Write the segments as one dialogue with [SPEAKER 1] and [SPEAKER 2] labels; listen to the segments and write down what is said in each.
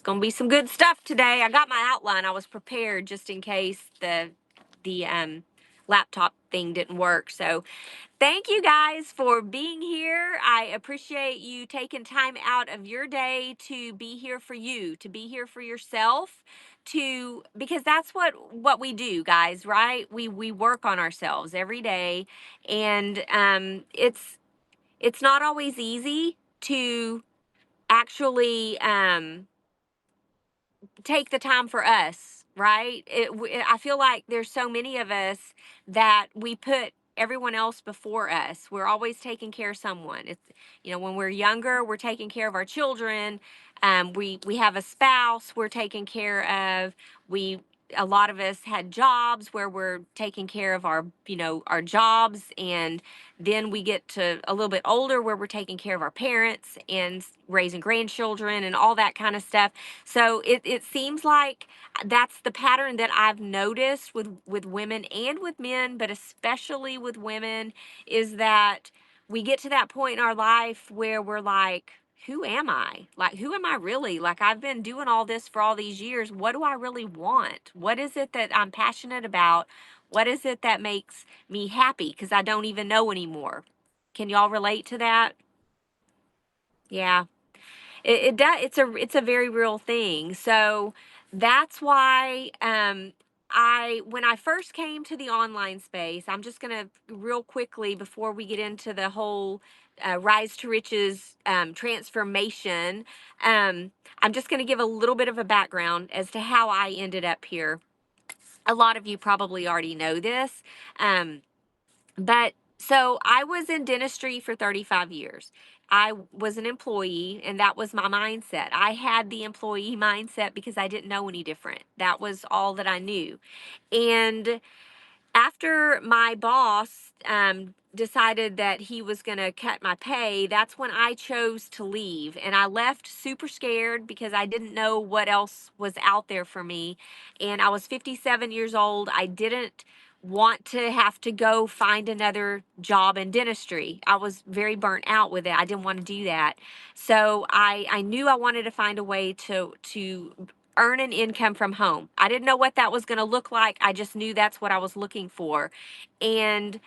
[SPEAKER 1] It's gonna be some good stuff today. I got my outline. I was prepared just in case the laptop thing didn't work. So thank you guys for being here. I appreciate you taking time out of your day to be here for you, to be here for yourself, to because that's what we do, guys, right? We work on ourselves every day, and it's not always easy to actually take the time for us, right? I feel like there's so many of us that we put everyone else before us. We're always taking care of someone. It's, when we're younger, we're taking care of our children. We have a spouse we're taking care of. We A lot of us had jobs where we're taking care of our jobs, and then we get to a little bit older where we're taking care of our parents and raising grandchildren and all that kind of stuff. So it seems like that's the pattern that I've noticed with women and with men, but especially with women, is that we get to that point in our life where we're like, who am I? Like, who am I really? Like, I've been doing all this for all these years. What do I really want? What is it that I'm passionate about? What is it that makes me happy? Because I don't even know anymore. Can y'all relate to that? Yeah. It does. It's a very real thing. So that's why I when I first came to the online space, I'm just gonna real quickly before we get into the whole rise to riches transformation. I'm just gonna give a little bit of a background as to how I ended up here. A lot of you probably already know this. Um, but so I was in dentistry for 35 years. I was an employee, and that was my mindset. I had the employee mindset because I didn't know any different. That was all that I knew. And after my boss decided that he was going to cut my pay, that's when I chose to leave. And I left super scared because I didn't know what else was out there for me. And I was 57 years old. I didn't want to have to go find another job in dentistry. I was very burnt out with it. I didn't want to do that. So I knew I wanted to find a way to earn an income from home. I didn't know what that was going to look like. I just knew that's what I was looking for. And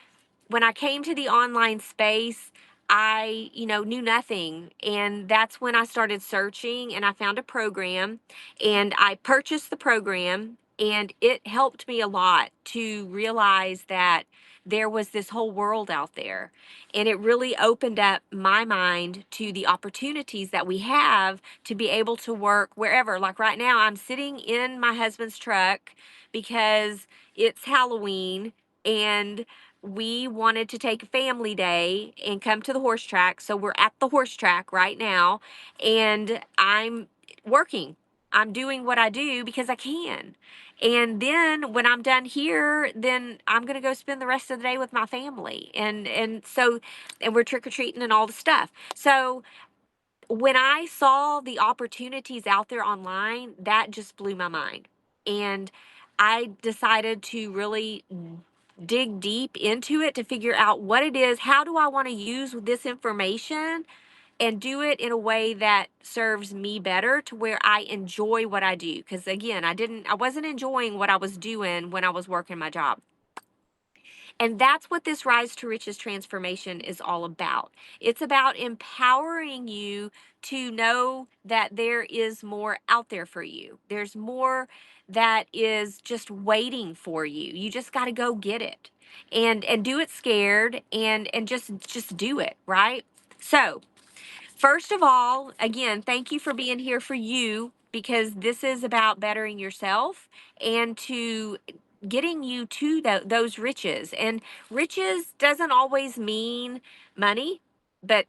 [SPEAKER 1] when I came to the online space, I, knew nothing. And that's when I started searching, and I found a program, and I purchased the program, and it helped me a lot to realize that there was this whole world out there. And it really opened up my mind to the opportunities that we have to be able to work wherever. Like right now, I'm sitting in my husband's truck because it's Halloween, and we wanted to take a family day and come to the horse track. So we're at the horse track right now, and I'm working. I'm doing what I do because I can. And then when I'm done here, then I'm going to go spend the rest of the day with my family. And we're trick or treating and all the stuff. So when I saw the opportunities out there online, that just blew my mind. And I decided to really dig deep into it to figure out what it is. How do I want to use this information and do it in a way that serves me better to where I enjoy what I do? Because again, I wasn't enjoying what I was doing when I was working my job. And that's what this Rise to Riches transformation is all about. It's about empowering you to know that there is more out there for you. There's more that is just waiting for you. You just got to go get it. And do it scared, and just do it, right? So, first of all, again, thank you for being here for you, because this is about bettering yourself and to getting you to those riches. And riches doesn't always mean money, but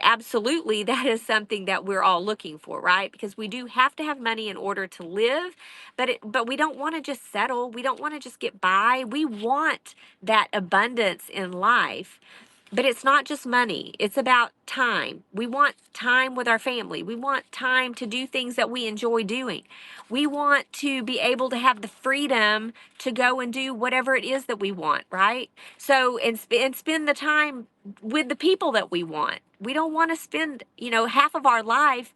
[SPEAKER 1] absolutely that is something that we're all looking for, right? Because we do have to have money in order to live, but we don't want to just settle. We don't want to just get by. We want that abundance in life. But it's not just money. It's about time. We want time with our family. We want time to do things that we enjoy doing. We want to be able to have the freedom to go and do whatever it is that we want, right? So, and spend the time with the people that we want. We don't want to spend, half of our life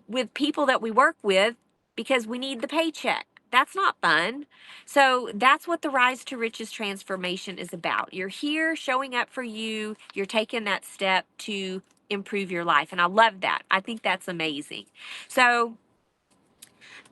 [SPEAKER 1] with people that we work with because we need the paycheck. That's not fun. So that's what the Rise to Riches transformation is about. You're here showing up for you, you're taking that step to improve your life. And I love that. I think that's amazing. So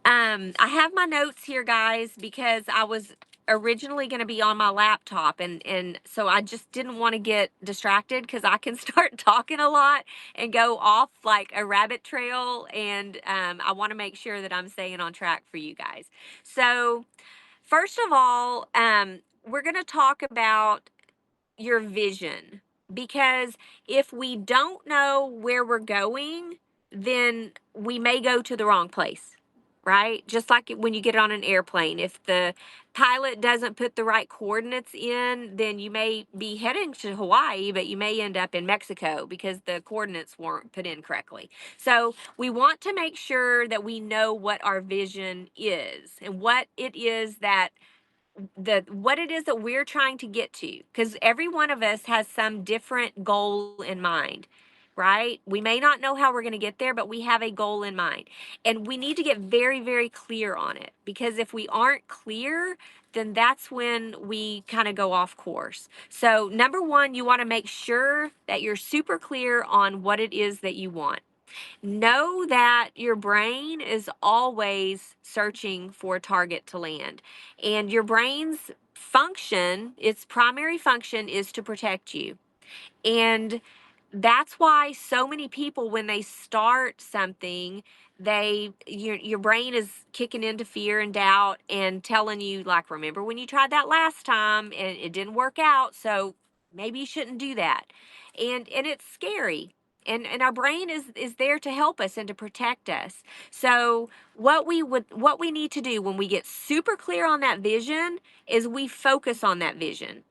[SPEAKER 1] I have my notes here, guys, because I was originally going to be on my laptop, and so I just didn't want to get distracted because I can start talking a lot and go off like a rabbit trail, and I want to make sure that I'm staying on track for you guys. So first of all, we're going to talk about your vision, because if we don't know where we're going, then we may go to the wrong place, right? Just like when you get on an airplane, if the pilot doesn't put the right coordinates in, then you may be heading to Hawaii, but you may end up in Mexico because the coordinates weren't put in correctly. So we want to make sure that we know what our vision is and what it is that what it is that we're trying to get to, because every one of us has some different goal in mind, right? We may not know how we're going to get there, but we have a goal in mind, and we need to get very, very clear on it, because if we aren't clear, then that's when we kind of go off course. So number one, you want to make sure that you're super clear on what it is that you want. Know that your brain is always searching for a target to land, and your brain's function, its primary function, is to protect you. And that's why so many people, when they start something, your brain is kicking into fear and doubt and telling you, like, remember when you tried that last time and it didn't work out, so maybe you shouldn't do that. And it's scary. And our brain is there to help us and to protect us. So what we need to do when we get super clear on that vision is we focus on that vision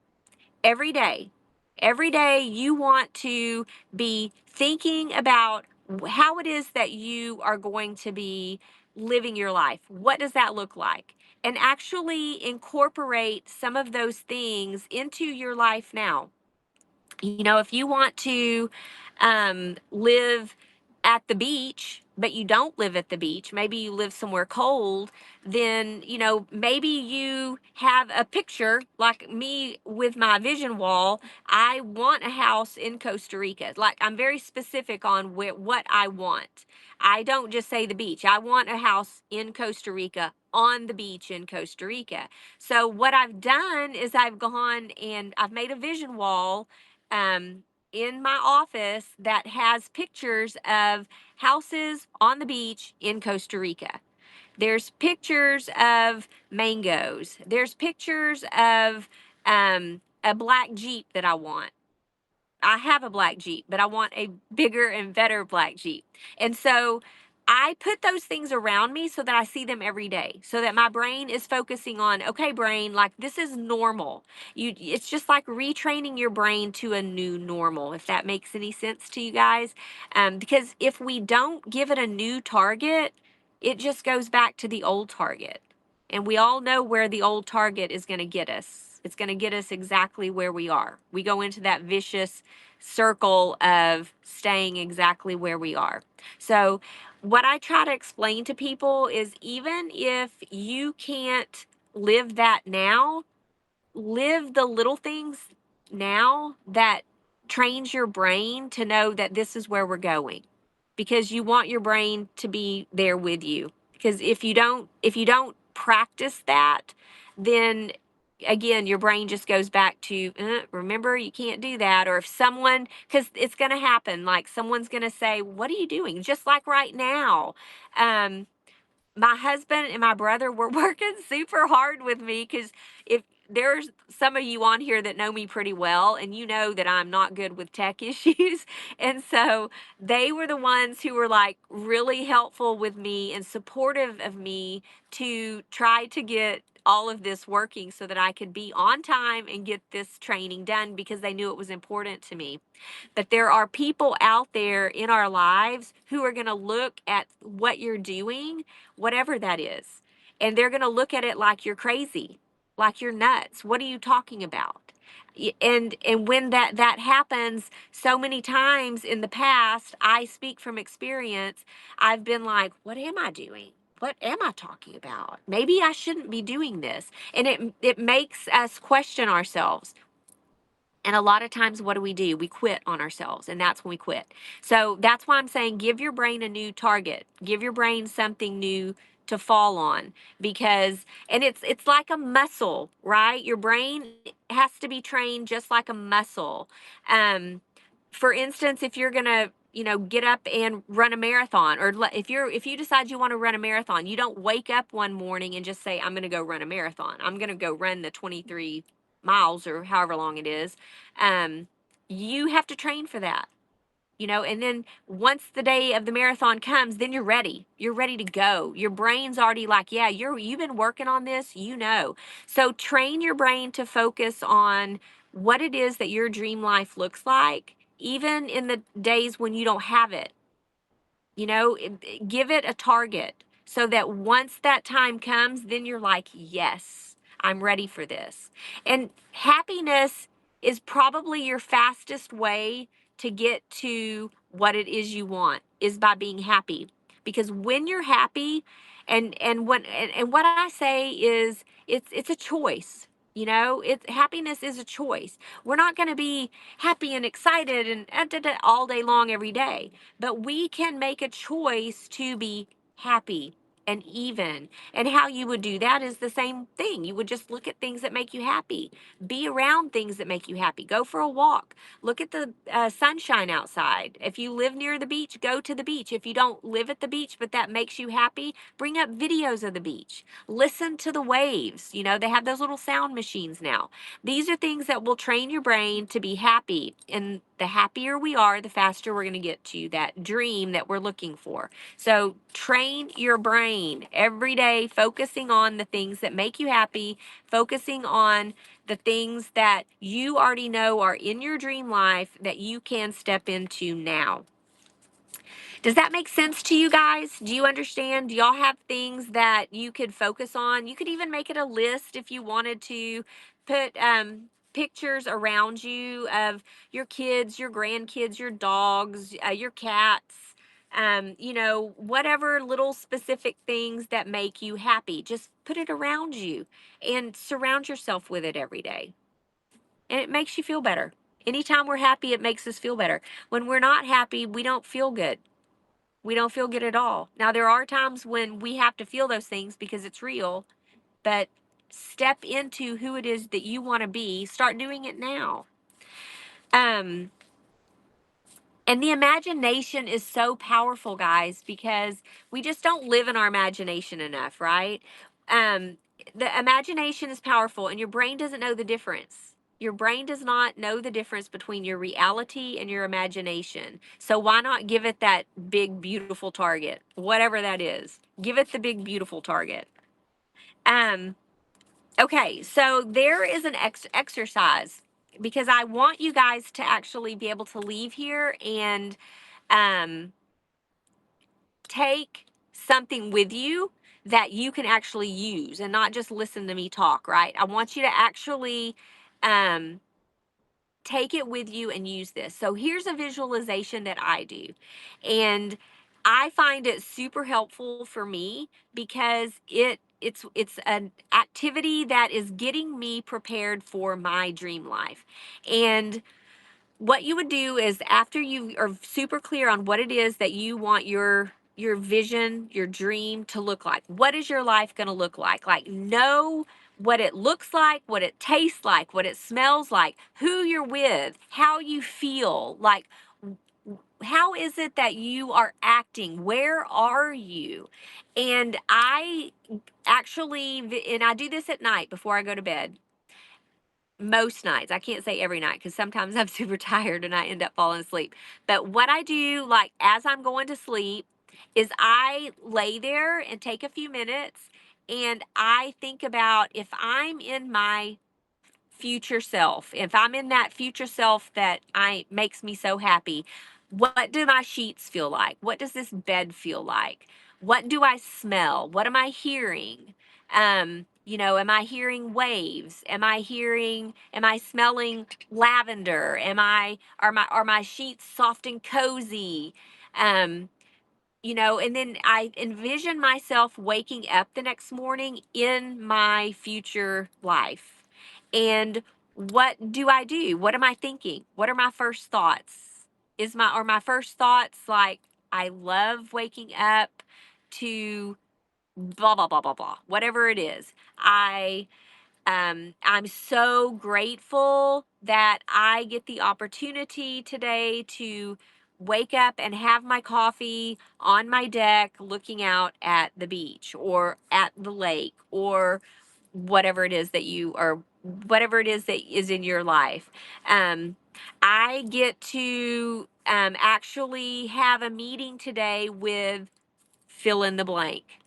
[SPEAKER 1] every day. Every day you want to be thinking about how it is that you are going to be living your life. What does that look like? And actually incorporate some of those things into your life now. You know, if you want to live at the beach, but you don't live at the beach, maybe you live somewhere cold, then, you know, maybe you have a picture like me with my vision wall. I want a house in Costa Rica. Like, I'm very specific on what I want. I don't just say the beach. I want a house in Costa Rica, on the beach in Costa Rica. So what I've done is I've gone and I've made a vision wall um, in my office that has pictures of houses on the beach in Costa Rica. There's pictures of mangoes. There's pictures of a black Jeep that I want. I have a black Jeep, but I want a bigger and better black Jeep. And so I put those things around me so that I see them every day, so that my brain is focusing on, okay, brain, like, this is normal. It's just like retraining your brain to a new normal, if that makes any sense to you guys. Because if we don't give it a new target, it just goes back to the old target. And we all know where the old target is going to get us. It's going to get us exactly where we are. We go into that vicious circle of staying exactly where we are. So, what I try to explain to people is, even if you can't live that now, live the little things now that trains your brain to know that this is where we're going, because you want your brain to be there with you. Because if you don't practice that, then again your brain just goes back to, remember, you can't do that. Or if someone, because it's going to happen, like someone's going to say, what are you doing? Just like right now, um my husband and my brother were working super hard with me, because if there's some of you on here that know me pretty well, and you know that I'm not good with tech issues. And so they were the ones who were like really helpful with me and supportive of me to try to get all of this working so that I could be on time and get this training done, because they knew it was important to me. But there are people out there in our lives who are going to look at what you're doing, whatever that is, and they're going to look at it like you're crazy, like you're nuts. What are you talking about? And when that happens so many times in the past, I speak from experience. I've been like, what am I doing? What am I talking about? Maybe I shouldn't be doing this. And it makes us question ourselves. And a lot of times, what do? We quit on ourselves, and that's when we quit. So that's why I'm saying give your brain a new target, give your brain something new to fall on, because and it's like a muscle, right? Your brain has to be trained just like a muscle. Um, for instance, if you're gonna get up and run a marathon, or if you decide you want to run a marathon, you don't wake up one morning and just say, I'm going to go run a marathon, I'm going to go run the 23 miles or however long it is. um, you have to train for that, and then once the day of the marathon comes, then you're ready to go. Your brain's already like, yeah, you've been working on this, so train your brain to focus on what it is that your dream life looks like, even in the days when you don't have it. Give it a target so that once that time comes, then you're like, yes, I'm ready for this. And happiness is probably your fastest way to get to what it is you want, is by being happy. Because when you're happy, and what I say is, it's a choice. It's happiness is a choice. We're not going to be happy and excited and all day long every day, but we can make a choice to be happy and even. And how you would do that is the same thing. You would just look at things that make you happy, be around things that make you happy, go for a walk, look at the sunshine outside. If you live near the beach, go to the beach. If you don't live at the beach, but that makes you happy, bring up videos of the beach, listen to the waves. They have those little sound machines now. These are things that will train your brain to be happy. And the happier we are, the faster we're going to get to that dream that we're looking for. So train your brain every day, focusing on the things that make you happy, focusing on the things that you already know are in your dream life that you can step into now. Does that make sense to you guys? Do you understand? Do y'all have things that you could focus on? You could even make it a list if you wanted to. Put pictures around you of your kids, your grandkids, your dogs, your cats, whatever little specific things that make you happy. Just put it around you and surround yourself with it every day. And it makes you feel better. Anytime we're happy, it makes us feel better. When we're not happy, we don't feel good. We don't feel good at all. Now, there are times when we have to feel those things because it's real, but step into who it is that you want to be. Start doing it now. Um, and the imagination is so powerful, guys, because we just don't live in our imagination enough, right? Um, the imagination is powerful, and your brain doesn't know the difference. Your brain does not know the difference between your reality and your imagination. So why not give it that big, beautiful target, whatever that is? Give it the big, beautiful target. Um, okay, so there is an exercise, because I want you guys to actually be able to leave here and um, take something with you that you can actually use and not just listen to me talk, right? I want you to actually um, take it with you and use this. So here's a visualization that I do. And I find it super helpful for me because it's an activity that is getting me prepared for my dream life. And what you would do is, after you are super clear on what it is that you want your vision, your dream to look like, what is your life going to look like, know what it looks like, what it tastes like, what it smells like, who you're with, how you feel, like how is it that you are acting, where are you? And I actually, and I do this at night before I go to bed, most nights. I can't say every night because sometimes I'm super tired and I end up falling asleep. But what I do, like as I'm going to sleep, is I lay there and take a few minutes and I think about, if I'm in my future self, if I'm in that future self that I makes me so happy, what do my sheets feel like? What does this bed feel like? What do I smell? What am I hearing? Am I hearing waves? Am I smelling lavender? Are my sheets soft and cozy? Um, and then I envision myself waking up the next morning in my future life. And what do I do? What am I thinking? What are my first thoughts? Are my first thoughts like, I love waking up to blah blah blah blah blah, whatever it is. I'm so grateful that I get the opportunity today to wake up and have my coffee on my deck looking out at the beach or at the lake or whatever it is that whatever it is that is in your life. Um, I get to actually have a meeting today with fill in the blank.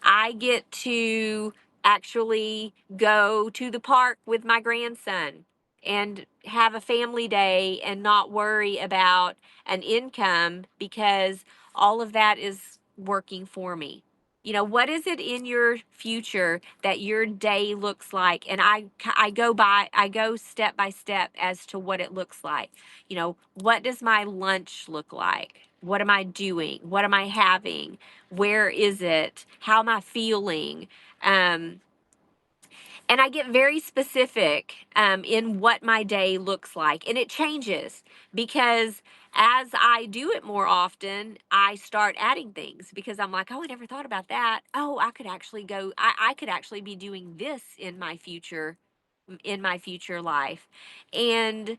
[SPEAKER 1] I get to actually go to the park with my grandson and have a family day and not worry about an income because all of that is working for me. What is it in your future that your day looks like? And I go step by step as to what it looks like. What does my lunch look like? What am I doing? What am I having? Where is it? How am I feeling? Um, and I get very specific in what my day looks like. And it changes because as I do it more often, I start adding things because I'm like, oh, I never thought about that. Oh, I could actually be doing this in my future life. And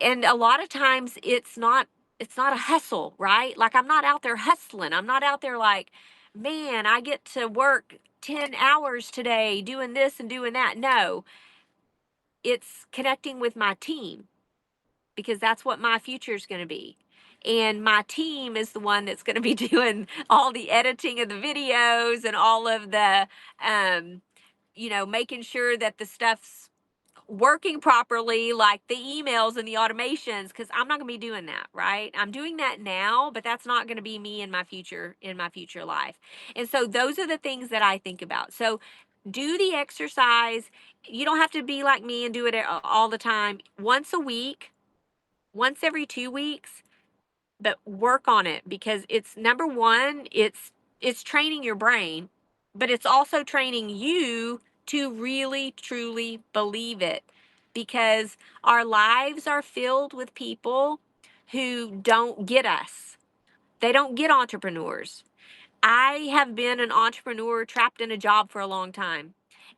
[SPEAKER 1] a lot of times it's not a hustle, right? Like, I'm not out there hustling. I'm not out there like, man, I get to work 10 hours today doing this and doing that. No, it's connecting with my team because that's what my future is going to be. And my team is the one that's going to be doing all the editing of the videos and all of the um making sure that the stuff's working properly, like the emails and the automations, because I'm not going to be doing that, right? I'm doing that now, but that's not going to be me in my future life. And so those are the things that I think about. So do the exercise. You don't have to be like me and do it all the time. Once a week, once every 2 weeks, but work on it because it's number one, it's training your brain, but it's also training you to really truly believe it because our lives are filled with people who don't get us. They don't get entrepreneurs. I have been an entrepreneur trapped in a job for a long time.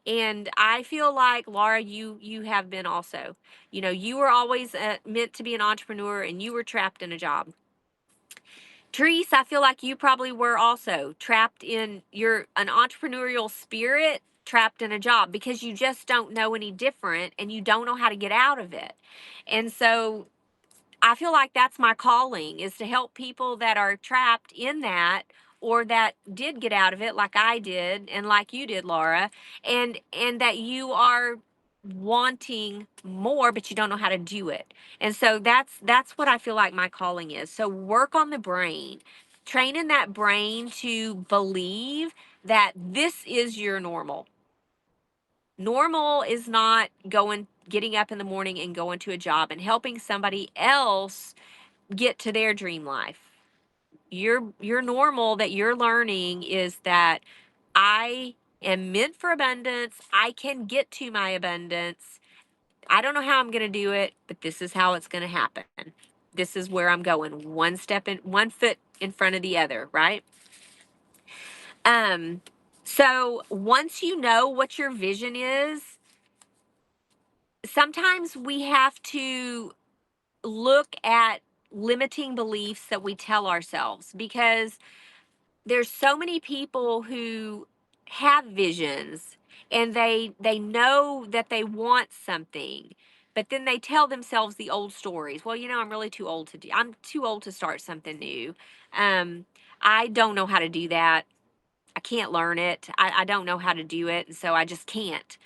[SPEAKER 1] And I feel like, Laura, you have been also. You were always meant to be an entrepreneur and you were trapped in a job. Therese, I feel like you probably were also trapped in an entrepreneurial spirit, trapped in a job because you just don't know any different and you don't know how to get out of it. And so I feel like that's my calling, is to help people that are trapped in that or that did get out of it like I did and like you did, Laura, and that you are wanting more but you don't know how to do it. And so that's what I feel like my calling is. So work on the brain. Training that brain to believe that this is your normal. Normal is not getting up in the morning and going to a job and helping somebody else get to their dream life. Your normal that you're learning is that I am meant for abundance. I can get to my abundance. I don't know how I'm going to do it, but this is how it's going to happen. This is where I'm going. One foot in front of the other, right? Um so once you know what your vision is, sometimes we have to look at limiting beliefs that we tell ourselves because there's so many people who have visions and they know that they want something, but then they tell themselves the old stories. Well, I'm too old to start something new. um I don't know how to do that. I can't learn it. I don't know how to do it, and so I just can't.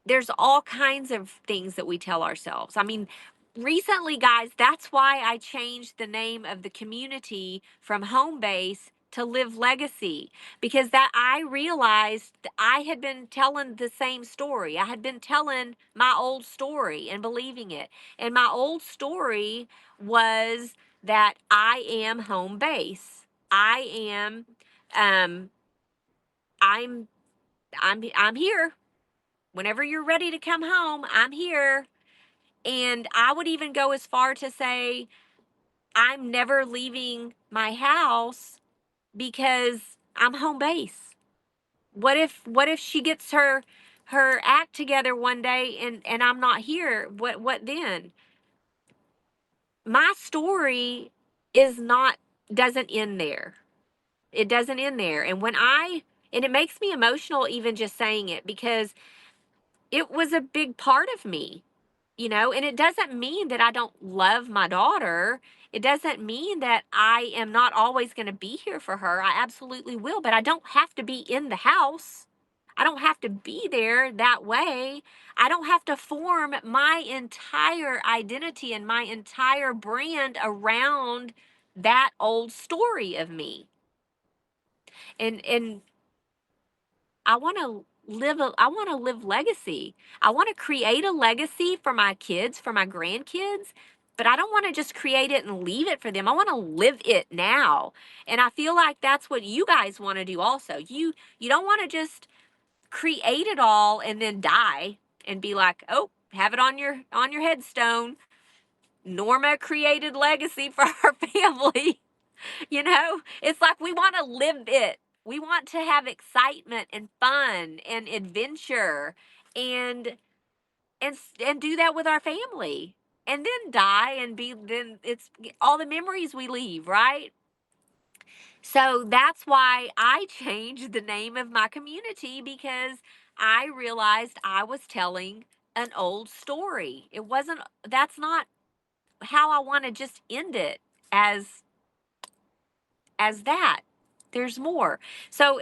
[SPEAKER 1] There's all kinds of things that we tell ourselves. I mean, recently, guys, that's why I changed the name of the community from home base to live legacy, because that I realized I had been telling the same story. I had been telling my old story and believing it. And my old story was that I am home base. I am um I'm I'm here. Whenever you're ready to come home, I'm here. And I would even go as far to say I'm never leaving my house because I'm home base. What if she gets her act together one day and I'm not here? What then? My story is not doesn't end there. It doesn't end there. And it makes me emotional even just saying it, because it was a big part of me. And it doesn't mean that I don't love my daughter. It doesn't mean that I am not always going to be here for her. I absolutely will, but I don't have to be in the house. I don't have to be there that way. I don't have to form my entire identity and my entire brand around that old story of me. And I want to live legacy. I want to create a legacy for my kids, for my grandkids, but I don't want to just create it and leave it for them. I want to live it now. And I feel like that's what you guys want to do also. You don't want to just create it all and then die and be like, "Oh, have it on your headstone. Norma created legacy for her family." It's like we want to live it. We want to have excitement and fun and adventure and and do that with our family, and then die and be then it's all the memories we leave, right? So that's why I changed the name of my community, because I realized I was telling an old story. It wasn't That's not how I want to just end it, as that. There's more. So,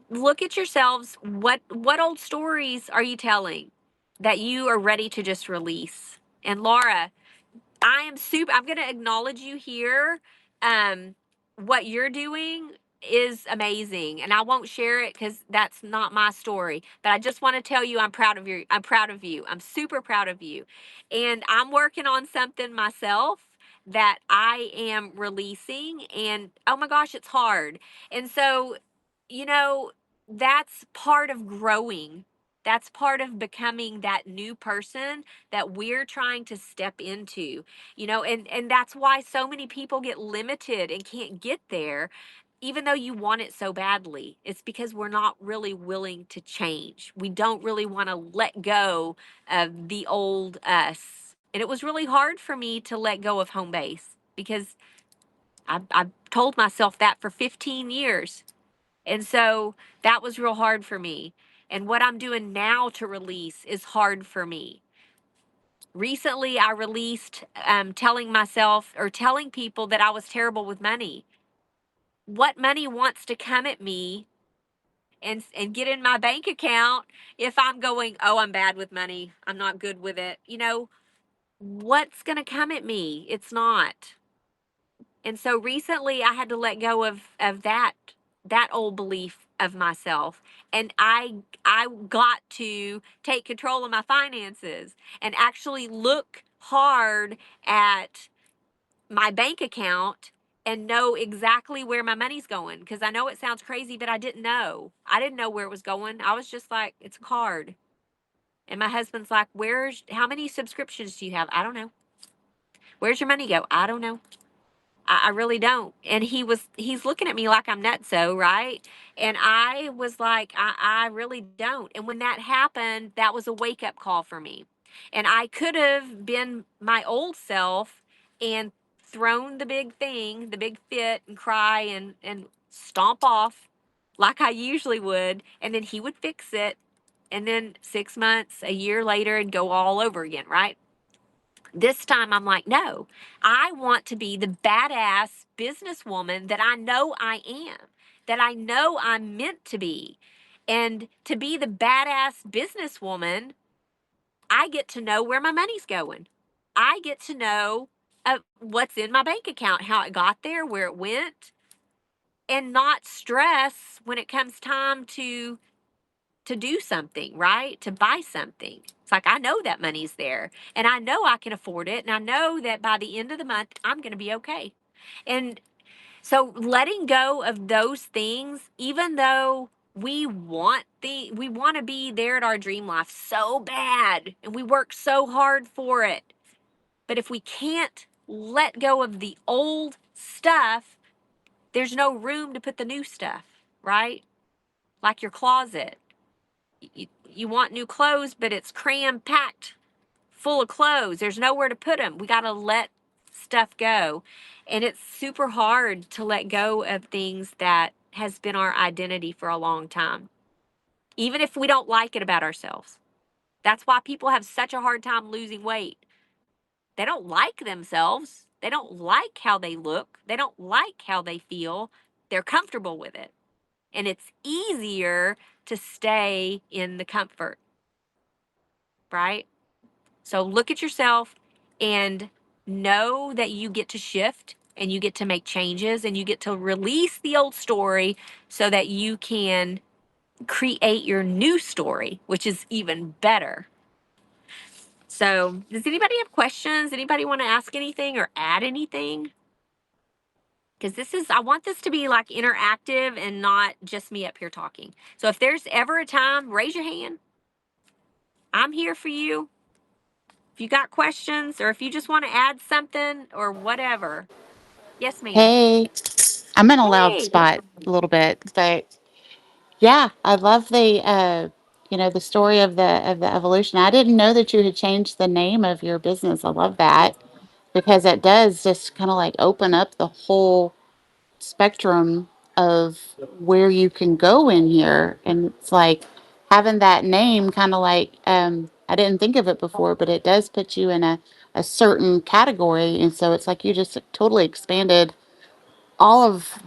[SPEAKER 1] look at yourselves. What old stories are you telling that you are ready to just release? And Laura, I'm going to acknowledge you here. Um, what you're doing is amazing, and I won't share it because that's not my story. But I just want to tell you, I'm proud of you. I'm proud of you. I'm super proud of you, and I'm working on something myself that I am releasing. And oh my gosh, it's hard. And so, you know, that's part of growing. That's part of becoming that new person that we're trying to step into. And that's why so many people get limited and can't get there, even though you want it so badly. It's because we're not really willing to change. We don't really want to let go of the old us. And it was really hard for me to let go of home base, because I've told myself that for 15 years. And so that was real hard for me. And what I'm doing now to release is hard for me. Recently, I released telling myself or telling people that I was terrible with money. What money wants to come at me and get in my bank account if I'm going, oh, I'm bad with money, I'm not good with it? What's going to come at me? It's not. And so recently I had to let go of that old belief of myself, and I got to take control of my finances and actually look hard at my bank account and know exactly where my money's going, because I know it sounds crazy, but I didn't know. I didn't know where it was going. I was just like, it's a card. And my husband's like, how many subscriptions do you have? I don't know. Where's your money go? I don't know. I really don't. And he's looking at me like I'm nutso, right? And I was like, I really don't. And when that happened, that was a wake up call for me. And I could have been my old self and thrown the big thing, the big fit, and cry and stomp off like I usually would. And then he would fix it. And then 6 months, a year later, and go all over again, right? This time I'm like, no, I want to be the badass businesswoman that I know I am, that I know I'm meant to be. And to be the badass businesswoman, I get to know where my money's going. I get to know what's in my bank account, how it got there, where it went. and not stress when it comes time to do something, right? To buy something. It's like, I know that money's there and I know I can afford it. And I know that by the end of the month, I'm going to be okay. And so letting go of those things, even though we want to be there at our dream life so bad and we work so hard for it. But if we can't let go of the old stuff, there's no room to put the new stuff, right? Like your closet. You want new clothes, but it's cram packed full of clothes. There's nowhere to put them. We got to let stuff go. And it's super hard to let go of things that has been our identity for a long time, even if we don't like it about ourselves. That's why people have such a hard time losing weight. They don't like themselves. They don't like how they look. They don't like how they feel. They're comfortable with it. And it's easier to stay in the comfort, right? So look at yourself and know that you get to shift and you get to make changes and you get to release the old story so that you can create your new story, which is even better. So, does anybody have questions? Anybody want to ask anything or add anything? Because I want this to be like interactive and not just me up here talking. So, if there's ever a time, raise your hand. I'm here for you. If you got questions or if you just want to add something or whatever. Yes, ma'am.
[SPEAKER 2] Hey, I'm in a loud
[SPEAKER 1] Hey,
[SPEAKER 2] spot a little bit, but yeah, I love the story of the evolution. I didn't know that you had changed the name of your business. I love that because it does just kind of like open up the whole spectrum of where you can go in here, and it's like having that name kind of like I didn't think of it before, but it does put you in a certain category, and so it's like you just totally expanded all of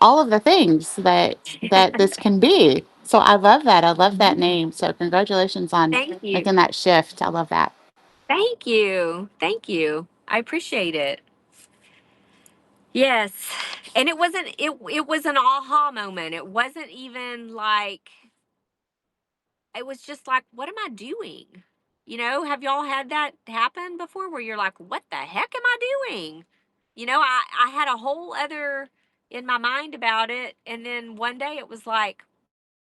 [SPEAKER 2] all of the things that this can be. So I love that. I love that name. So congratulations on
[SPEAKER 1] thank you.
[SPEAKER 2] making that shift. I love that.
[SPEAKER 1] Thank you. Thank you. I appreciate it. Yes. And it was an aha moment. It wasn't even like it was just like, what am I doing? Have y'all had that happen before where you're like, what the heck am I doing? I had a whole other in my mind about it. And then one day it was like,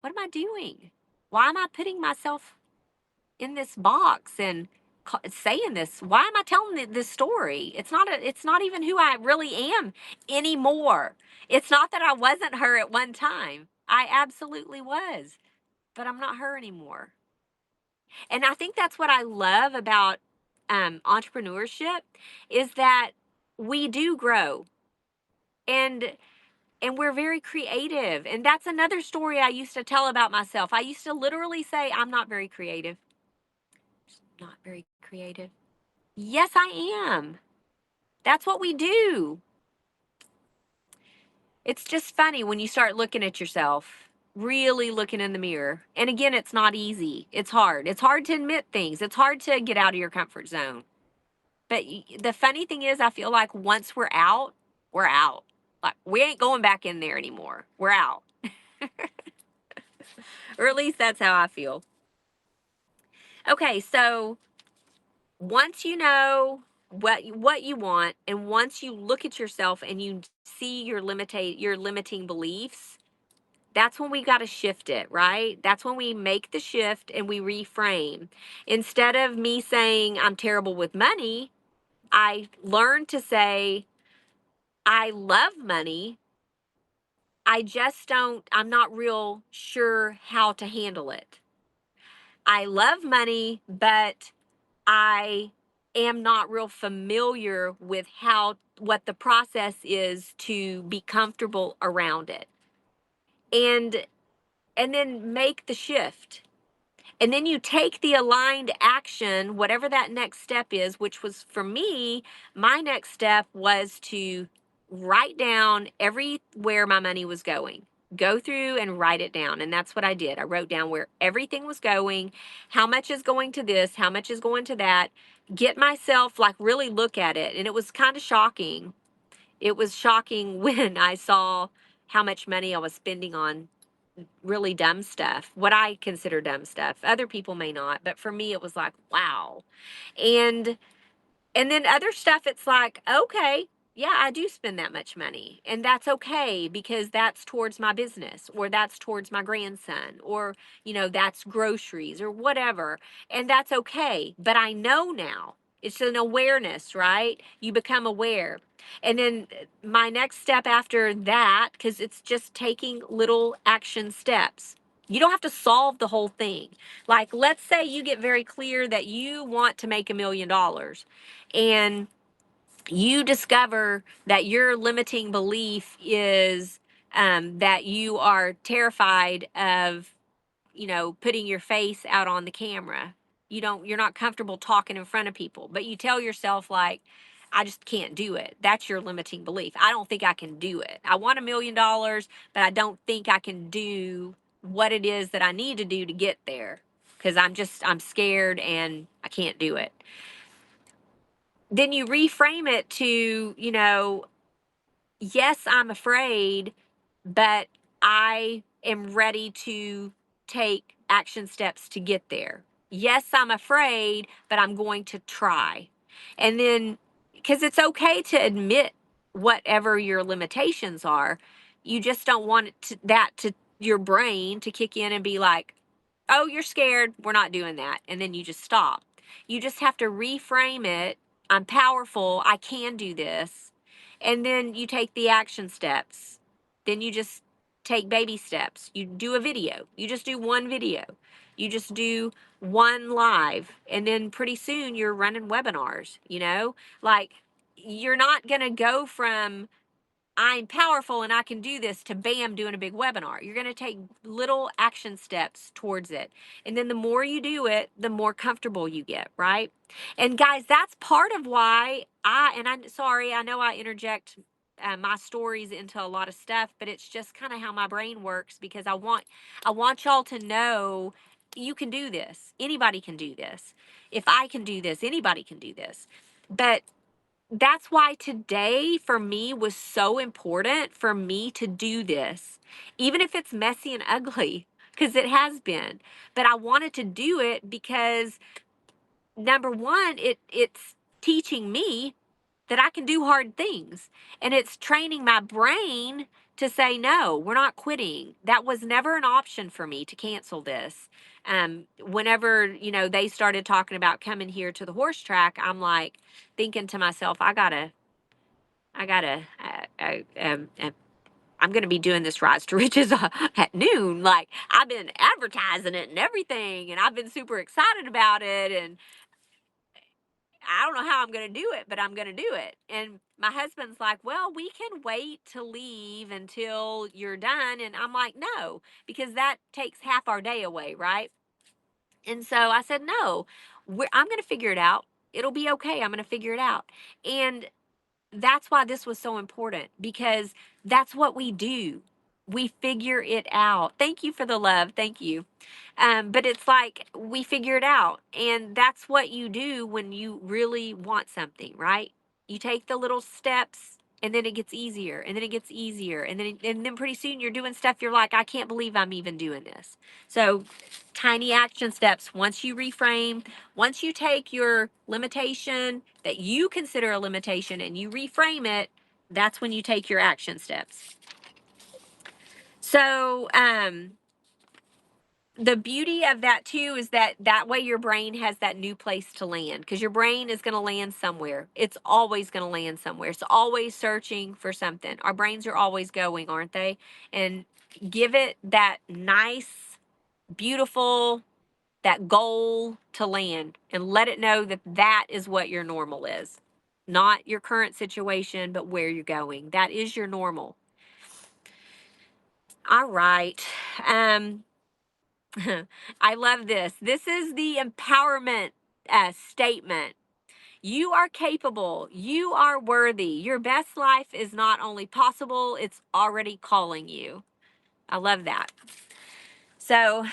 [SPEAKER 1] what am I doing? Why am I putting myself in this box and saying this? Why am I telling this story? It's not even who I really am anymore. It's not that I wasn't her at one time. I absolutely was, but I'm not her anymore. And I think that's what I love about entrepreneurship is that we do grow and we're very creative. And that's another story I used to tell about myself. I used to literally say, I'm not very creative. Not very creative. Yes, I am. That's what we do. It's just funny when you start looking at yourself, really looking in the mirror. And again, it's not easy. It's hard. It's hard to admit things. It's hard to get out of your comfort zone. But the funny thing is, I feel like once we're out, we're out. Like we ain't going back in there anymore. We're out. Or at least that's how I feel. Okay, so once you know what you want and once you look at yourself and you see your limiting beliefs, that's when we got to shift it, right? That's when we make the shift and we reframe. Instead of me saying I'm terrible with money, I learned to say I love money. I'm not real sure how to handle it. I love money, but I am not real familiar with what the process is to be comfortable around it. And then make the shift. And then you take the aligned action, whatever that next step is, which was for me, my next step was to write down everywhere my money was going. Go through and write it down. And that's what I did. I wrote down where everything was going, how much is going to this, how much is going to that, get myself like really look at it. And it was kind of shocking. It was shocking when I saw how much money I was spending on really dumb stuff, what I consider dumb stuff. Other people may not, but for me, it was like, wow. And then other stuff, it's like, okay, yeah, I do spend that much money. And that's okay because that's towards my business or that's towards my grandson or, that's groceries or whatever. And that's okay. But I know now. It's an awareness, right? You become aware. And then my next step after that, because it's just taking little action steps. You don't have to solve the whole thing. Like, let's say you get very clear that you want to make $1 million and you discover that your limiting belief is that you are terrified of, putting your face out on the camera. You're not comfortable talking in front of people, but you tell yourself, like, I just can't do it. That's your limiting belief. I don't think I can do it. I want $1 million, but I don't think I can do what it is that I need to do to get there because I'm scared and I can't do it. Then you reframe it to, yes, I'm afraid, but I am ready to take action steps to get there. Yes, I'm afraid, but I'm going to try. And then, because it's okay to admit whatever your limitations are, you just don't want that to your brain to kick in and be like, oh, you're scared. We're not doing that. And then you just stop. You just have to reframe it. I'm powerful. I can do this. And then you take the action steps. Then you just take baby steps. You do a video. You just do one video. You just do one live. And then pretty soon you're running webinars, Like, you're not going to go from I'm powerful and I can do this to bam, doing a big webinar. You're going to take little action steps towards it. And then the more you do it, the more comfortable you get, right? And guys, that's part of why I'm sorry, I know I interject my stories into a lot of stuff, but it's just kind of how my brain works because I want y'all to know you can do this. Anybody can do this. If I can do this, anybody can do this. But that's why today for me was so important for me to do this, even if it's messy and ugly, because it has been. But I wanted to do it because number one, it's teaching me that I can do hard things. And it's training my brain to say, no, we're not quitting. That was never an option for me to cancel this. Whenever, they started talking about coming here to the horse track, I'm like thinking to myself, I'm going to be doing this Rise to Riches at noon. Like, I've been advertising it and everything, and I've been super excited about it. And I don't know how I'm going to do it, but I'm going to do it. And my husband's like, well, we can wait to leave until you're done. And I'm like, no, because that takes half our day away, right? And so I said, no, I'm going to figure it out. It'll be okay. I'm going to figure it out. And that's why this was so important because that's what we do. We figure it out. Thank you for the love. Thank you. But it's like we figure it out. And that's what you do when you really want something, right? You take the little steps and then it gets easier and then it gets easier. And then pretty soon you're doing stuff you're like, I can't believe I'm even doing this. So tiny action steps. Once you reframe, once you take your limitation that you consider a limitation and you reframe it, that's when you take your action steps. So, the beauty of that too is that way your brain has that new place to land because your brain is going to land somewhere. It's always going to land somewhere. It's always searching for something. Our brains are always going, aren't they? And give it that nice, beautiful, that goal to land and let it know that that is what your normal is. Not your current situation, but where you're going. That is your normal. All right. Um, I love this. This is the empowerment statement. You are capable. You are worthy. Your best life is not only possible, it's already calling you. I love that. So,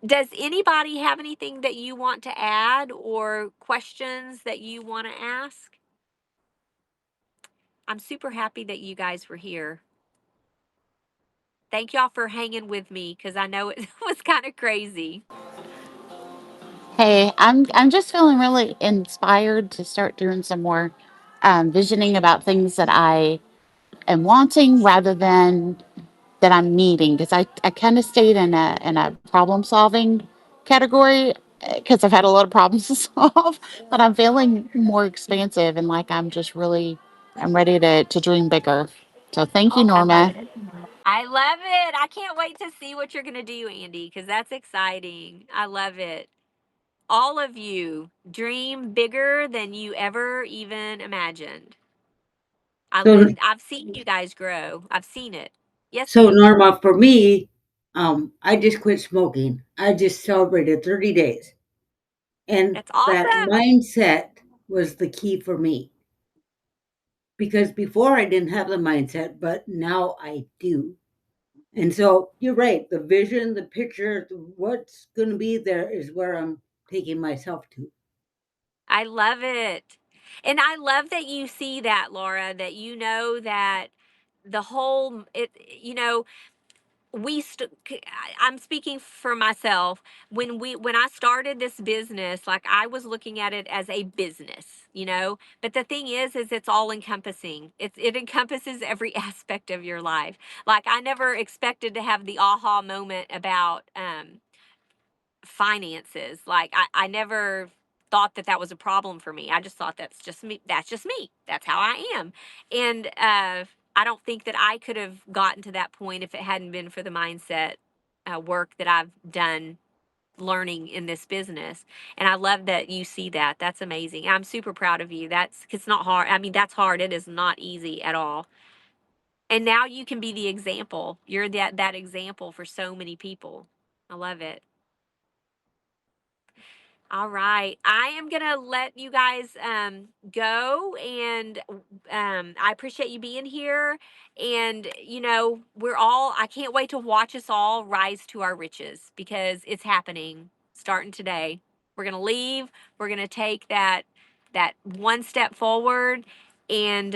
[SPEAKER 1] does anybody have anything that you want to add or questions that you want to ask? I'm super happy that you guys were here. Thank y'all for hanging with me because I know it was kind of crazy.
[SPEAKER 2] Hey, I'm just feeling really inspired to start doing some more visioning about things that I am wanting rather than that I'm needing. Because I kind of stayed in a problem solving category because I've had a lot of problems to solve, but I'm feeling more expansive and like I'm ready to dream bigger. So thank you,
[SPEAKER 1] I love
[SPEAKER 2] Norma.
[SPEAKER 1] it. I love it. I can't wait to see what you're going to do, Andy, because that's exciting. I love it. All of you dream bigger than you ever even imagined.
[SPEAKER 3] So,
[SPEAKER 1] I've seen you guys grow. I've seen it. Yes,
[SPEAKER 3] so
[SPEAKER 1] ma'am.
[SPEAKER 3] Norma, for me, I just quit smoking. I just celebrated 30 days. And
[SPEAKER 1] That's
[SPEAKER 3] that
[SPEAKER 1] awesome.
[SPEAKER 3] mindset was the key for me because before I didn't have the mindset, but now I do. And so you're right. The vision, the picture, what's going to be there is where I'm taking myself to.
[SPEAKER 1] I love it. And I love that you see that, Laura, that you know that the whole it you know I'm speaking for myself. When I started this business, like I was looking at it as a business, but the thing is it's all encompassing. It encompasses every aspect of your life. Like I never expected to have the aha moment about finances. Like I never thought that that was a problem for me. I just thought that's just me. That's just me. That's how I am. And I don't think that I could have gotten to that point if it hadn't been for the mindset work that I've done learning in this business. And I love that you see that. That's amazing. I'm super proud of you. It's not hard. I mean, that's hard. It is not easy at all. And now you can be the example. You're that example for so many people. I love it. All right. I am going to let you guys go. And I appreciate you being here. And, I can't wait to watch us all rise to our riches because it's happening starting today. We're going to leave. We're going to take that one step forward. And,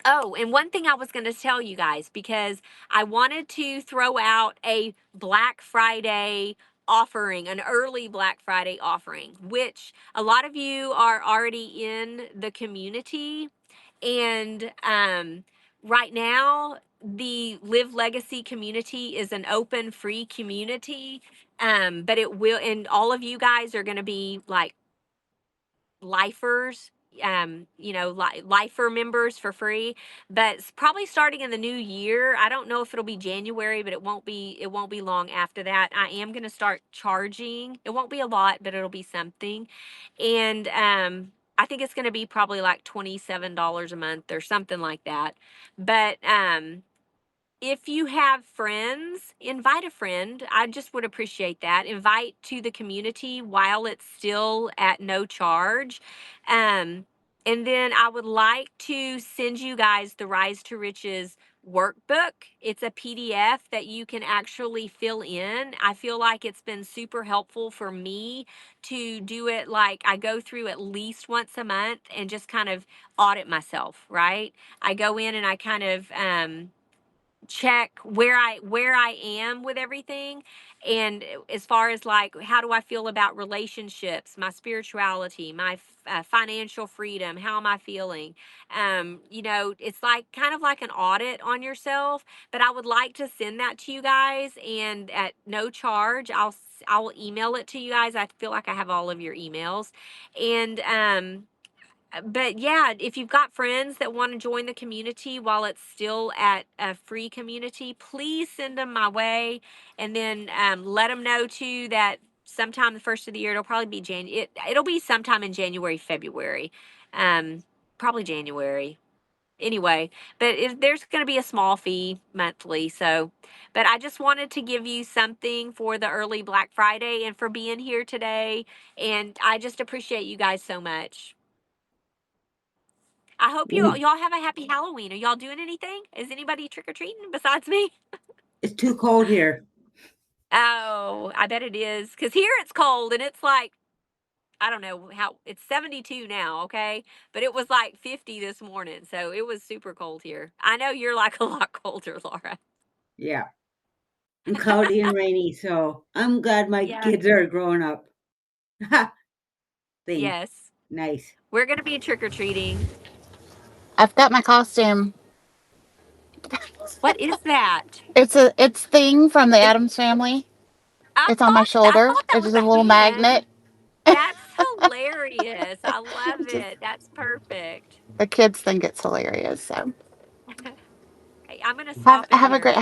[SPEAKER 1] oh, and one thing I was going to tell you guys because I wanted to throw out a Black Friday offering, an early Black Friday offering, which a lot of you are already in the community. And right now, the Live Legacy community is an open, free community. But it will, and all of you guys are going to be like lifers, lifer members for free. But probably starting in the new year, I don't know if it'll be January, but it won't be long after that. I am going to start charging. It won't be a lot, but it'll be something. And I think it's going to be probably like $27 a month or something like that. But if you have friends, invite a friend. I just would appreciate that. Invite to the community while it's still at no charge. Um, and then I would like to send you guys the Rise to Riches workbook. It's a PDF that you can actually fill in. I feel like it's been super helpful for me to do it. Like I go through at least once a month and just kind of audit myself, right? I go in and I kind of, check where I am with everything. And as far as like how do I feel about relationships, my spirituality, my financial freedom, how am I feeling? It's like kind of like an audit on yourself. But I would like to send that to you guys, and at no charge I'll email it to you guys. I feel like I have all of your emails. And but yeah, if you've got friends that want to join the community while it's still at a free community, please send them my way. And then let them know too that sometime the first of the year, it'll probably be it'll be sometime in January, February, um, probably January. Anyway, but there's going to be a small fee monthly. So, but I just wanted to give you something for the early Black Friday and for being here today. And I just appreciate you guys so much. I hope
[SPEAKER 3] Mm,
[SPEAKER 1] y'all have a happy Halloween. Are y'all doing anything? Is anybody trick or treating besides me?
[SPEAKER 3] it's too cold here.
[SPEAKER 1] Oh, I bet it is. Cause here it's cold and it's like I don't know how it's 72 now, okay? But it was like 50 this morning, so it was super cold here. I know you're like a lot colder, Laura.
[SPEAKER 3] Yeah, and cloudy and rainy. So I'm glad my
[SPEAKER 1] Yeah.
[SPEAKER 3] kids are growing up. Thanks.
[SPEAKER 1] Yes.
[SPEAKER 3] Nice.
[SPEAKER 1] We're going to be trick or treating.
[SPEAKER 2] I've got my costume.
[SPEAKER 1] What is that?
[SPEAKER 2] It's thing from the
[SPEAKER 1] Is
[SPEAKER 2] Adams family.
[SPEAKER 1] I
[SPEAKER 2] It's on my
[SPEAKER 1] I
[SPEAKER 2] shoulder.
[SPEAKER 1] thought that
[SPEAKER 2] It's
[SPEAKER 1] was
[SPEAKER 2] just a
[SPEAKER 1] a
[SPEAKER 2] little
[SPEAKER 1] hand.
[SPEAKER 2] magnet.
[SPEAKER 1] That's hilarious. I love
[SPEAKER 2] Just
[SPEAKER 1] it. That's perfect.
[SPEAKER 2] the kids think it's hilarious. So
[SPEAKER 1] Hey, I'm going to
[SPEAKER 2] have
[SPEAKER 1] stop in
[SPEAKER 2] have a
[SPEAKER 1] here.
[SPEAKER 2] great